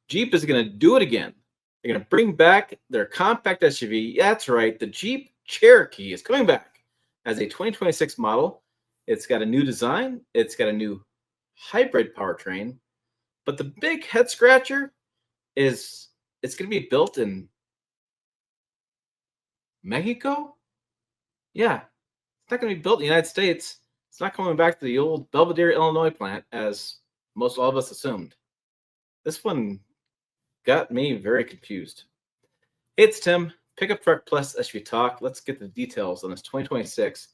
Jeep is going to do it again. They're going to bring back their compact SUV. That's right. The Jeep Cherokee is coming back as a 2026 model. It's got a new design. It's got a new hybrid powertrain. But the big head scratcher is it's going to be built in Mexico? Yeah, it's not going to be built in the United States. It's not coming back to the old Belvedere, Illinois plant, as most all of us assumed. This one got me very confused. Hey, it's Tim, Pickup Truck Plus SUV Talk. Let's get the details on this 2026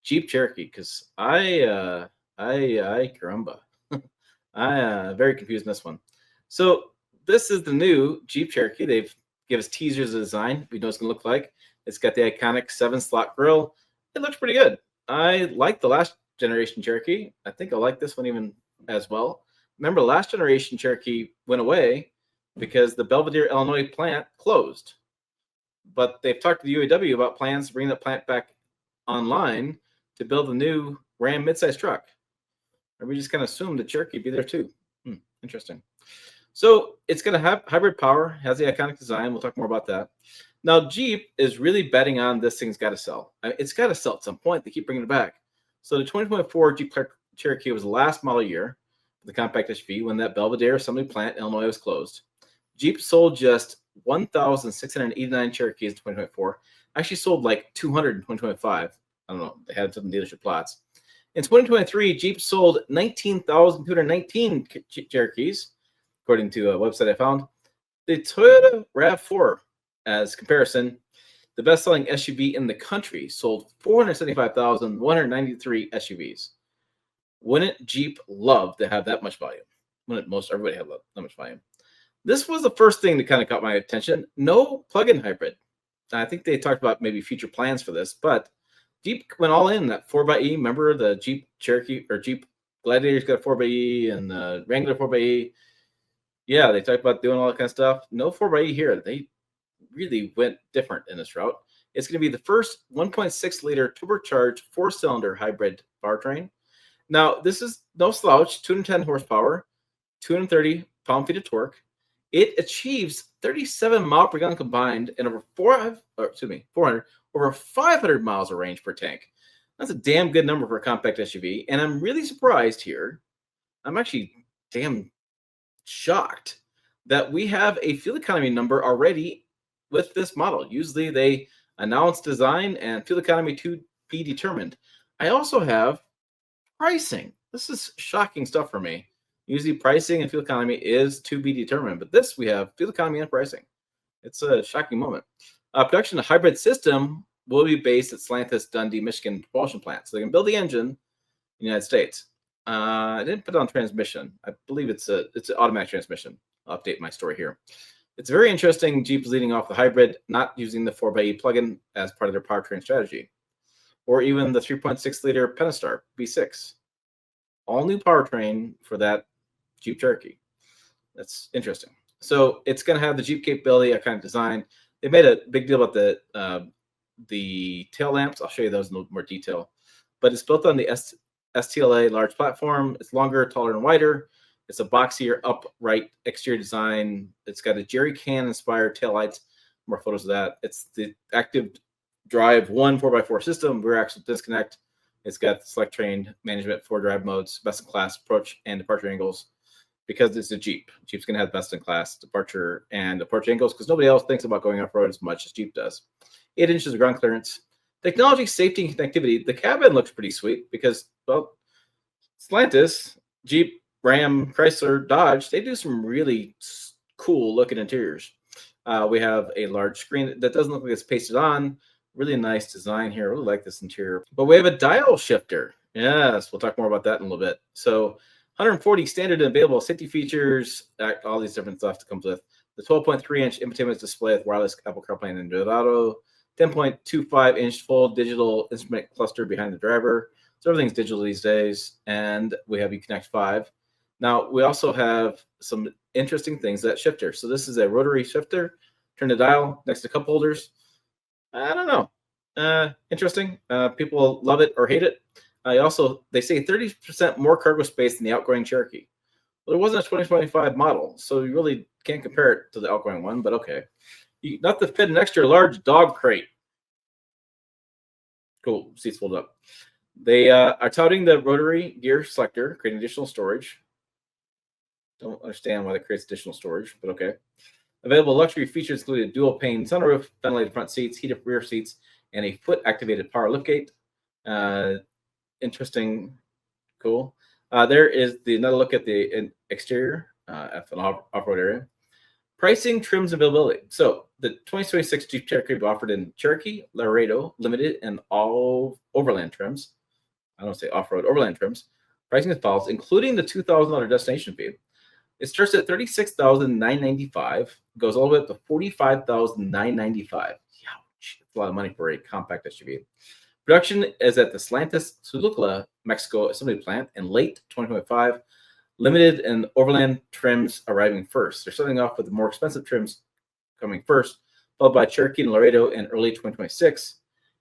Jeep Cherokee, because I caramba. I very confused in this one. So this is the new Jeep Cherokee. They've give us teasers of the design. We know it's going to look like. It's got the iconic 7-slot grille. It looks pretty good. I like the last generation Cherokee. I think I like this one even as well. Remember, last generation Cherokee went away because the Belvedere, Illinois plant closed. But they've talked to the UAW about plans to bring the plant back online to build a new Ram midsize truck. Or we just kind of assumed the Cherokee would be there too. Interesting. So it's going to have hybrid power, has the iconic design. We'll talk more about that. Now, Jeep is really betting on this thing's got to sell. It's got to sell at some point. They keep bringing it back. So the 2024 Jeep Cherokee was the last model year, the compact SUV, when that Belvedere assembly plant in Illinois was closed. Jeep sold just 1,689 Cherokees in 2024. Actually sold like 200 in 2025. I don't know. They had some dealership lots. In 2023, Jeep sold 19,219 Cherokees, according to a website I found. The Toyota RAV4, as comparison, the best-selling SUV in the country, sold 475,193 SUVs. Wouldn't Jeep love to have that much volume? Wouldn't most everybody have that much volume? This was the first thing that kind of caught my attention. No plug-in hybrid. I think they talked about maybe future plans for this, but Jeep went all in that 4xe. Remember the Jeep Cherokee or Jeep Gladiator's got a 4xe and the Wrangler 4xe. Yeah, they talked about doing all that kind of stuff. No 4xe here. They really went different in this route. It's going to be the first 1.6-liter turbocharged 4-cylinder hybrid powertrain. Now, this is no slouch, 210 horsepower, 230 pound-feet of torque. It achieves 37 miles per gallon combined and over 400, over 500 miles of range per tank. That's a damn good number for a compact SUV. And I'm really surprised here. I'm actually damn shocked that we have a fuel economy number already with this model. Usually they announce design and fuel economy to be determined. I also have pricing. This is shocking stuff for me. Usually pricing and fuel economy is to be determined, but this we have fuel economy and pricing. It's a shocking moment. Production of hybrid system will be based at Stellantis Dundee, Michigan propulsion plant. So they can build the engine in the United States. I didn't put it on transmission. I believe it's an automatic transmission. I'll update my story here. It's very interesting. Jeep is leading off the hybrid, not using the 4xe plug-in as part of their powertrain strategy, or even the 3.6-liter Pentastar V6. All new powertrain for that Jeep Cherokee. That's interesting. So it's going to have the Jeep capability, a kind of design. They made a big deal about the tail lamps. I'll show you those in a little more detail. But it's built on the STLA large platform. It's longer, taller, and wider. It's a boxier, upright exterior design. It's got a jerry can inspired taillights. More photos of that. It's the active drive 4x4 system, rear axle disconnect. It's got select train management, 4 drive modes, best in class approach and departure angles. Because it's a Jeep. Jeep's going to have best in class departure and approach angles because nobody else thinks about going off road as much as Jeep does. 8 inches of ground clearance. Technology, safety, and connectivity. The cabin looks pretty sweet because, well, Stellantis, Jeep, Ram, Chrysler, Dodge, they do some really cool looking interiors. We have a large screen that doesn't look like it's pasted on. Really nice design here. I really like this interior. But we have a dial shifter. Yes, we'll talk more about that in a little bit. So 140 standard and available safety features, all these different stuff that comes with the 12.3-inch infotainment display with wireless Apple CarPlay and Android Auto, 10.25-inch full digital instrument cluster behind the driver. So everything's digital these days. And we have eConnect 5. Now, we also have some interesting things, that shifter. So this is a rotary shifter. Turn the dial next to cup holders. I don't know. Interesting. People love it or hate it. They say 30% more cargo space than the outgoing Cherokee. Well, there wasn't a 2025 model, so you really can't compare it to the outgoing one, but okay. Not to fit an extra large dog crate. Cool, seats fold up. They are touting the rotary gear selector, creating additional storage. Don't understand why that creates additional storage, but okay. Available luxury features include a dual pane sunroof, ventilated front seats, heated rear seats, and a foot activated power liftgate. Interesting, cool. There is another look at the exterior of an off-road area. Pricing, trims, and availability. So the 2026 Jeep Cherokee will be offered in Cherokee, Laredo, Limited, and all overland trims. I don't say off-road, overland trims. Pricing as follows, including the $2,000 destination fee. It starts at $36,995, goes all the way up to $45,995. Ouch, that's a lot of money for a compact SUV. Production is at the Slantis, Toluca, Mexico assembly plant in late 2025. Limited and overland trims arriving first. They're starting off with the more expensive trims coming first, followed by Cherokee and Laredo in early 2026.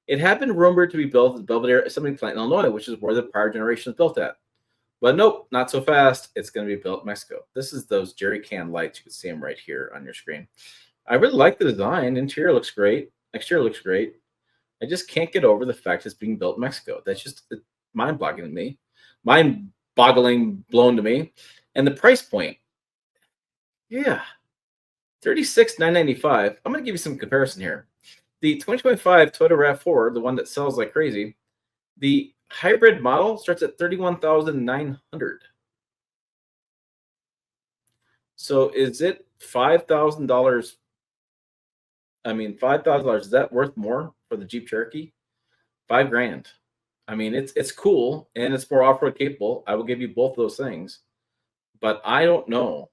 It had been rumored to be built at the Belvedere assembly plant in Illinois, which is where the prior generation is built at. But nope, not so fast. It's going to be built in Mexico. This is those jerry can lights. You can see them right here on your screen. I really like the design. Interior looks great. Exterior looks great. I just can't get over the fact it's being built in Mexico. That's just mind-boggling to me. Mind-boggling, blown to me. And the price point, yeah, $36,995. I'm going to give you some comparison here. The 2025 Toyota RAV4, the one that sells like crazy, the hybrid model starts at $31,900. So is it $5,000? I mean, $5,000, is that worth more for the Jeep Cherokee? $5,000. I mean, it's cool and it's more off-road capable. I will give you both of those things, but I don't know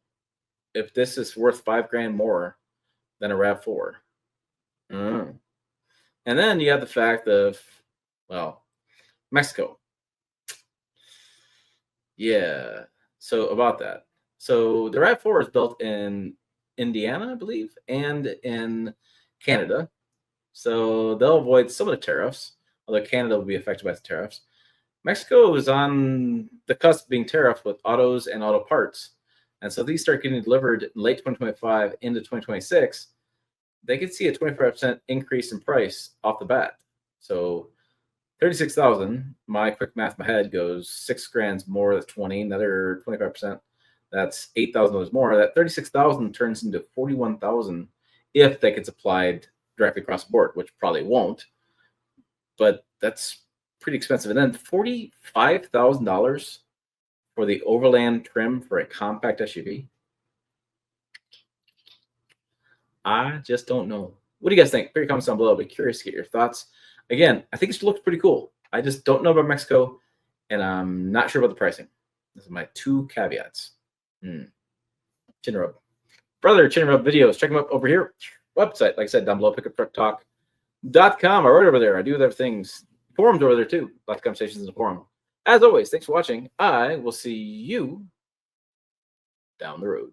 if this is worth $5,000 more than a RAV4. And then you have the fact of, well, Mexico. Yeah. So about that. So the RAV4 is built in Indiana, I believe, and in Canada. So they'll avoid some of the tariffs, although Canada will be affected by the tariffs. Mexico is on the cusp of being tariffed with autos and auto parts. And so these start getting delivered in late 2025 into 2026. They could see a 25% increase in price off the bat. So 36,000, my quick math in my head goes $6,000 more, that's 20, another 25%, that's $8,000 more. That 36,000 turns into 41,000 if that gets applied directly across the board, which probably won't, but that's pretty expensive. And then $45,000 for the overland trim for a compact SUV. I just don't know. What do you guys think? Put your comments down below. I'll be curious to get your thoughts. Again, I think it looks pretty cool. I just don't know about Mexico, and I'm not sure about the pricing. These are my two caveats. Chin rub. Brother Chin Rub videos. Check them out over here. Website, like I said, down below, pickuптrucktalk.com. I write over there. I do other things. Forums over there, too. Lots of conversations in the forum. As always, thanks for watching. I will see you down the road.